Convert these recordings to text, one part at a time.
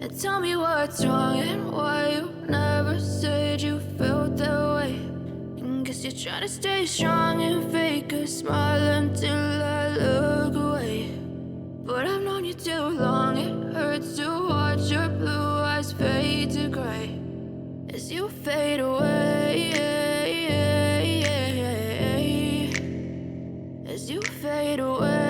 And tell me what's wrong and why you never said you felt that way. And guess you're trying to stay strong and fake a smile until I look away. But I've known you too long, it hurts to watch your blue eyes fade to gray as you fade away, as you fade away.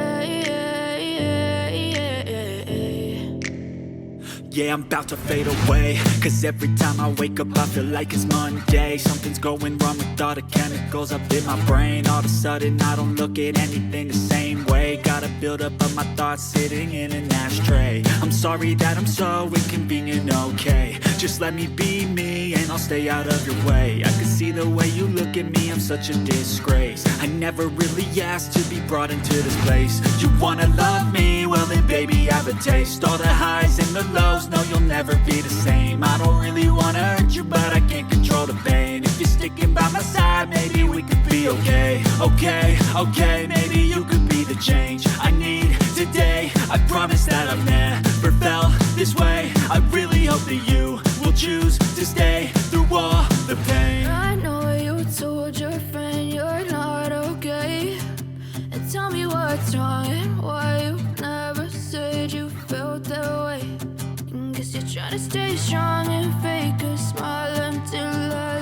Yeah, I'm about to fade away, cause every time I wake up I feel like it's Monday. Something's going wrong with all the chemicals up in my brain. All of a sudden I don't look at anything the same way. Gotta build up of my thoughts sitting in an ashtray. I'm sorry that I'm so inconvenient, okay. Just let me be me and I'll stay out of your way. I can see the way you look at me, I'm such a disgrace. I never really asked to be brought into this place. You wanna love me? Well then baby have a taste. All the highs and the lows, no you'll never be the same. I don't really wanna hurt you but I can't control the pain. If you're sticking by my side maybe we could be okay. Okay, maybe you could be the change I need today. I promise that I've never felt this way. I really hope that you will choose to stay through all the pain. I know you told your friend you're not okay. And tell me what's wrong and why you never said you felt that way. And guess you're trying to stay strong and fake a smile until I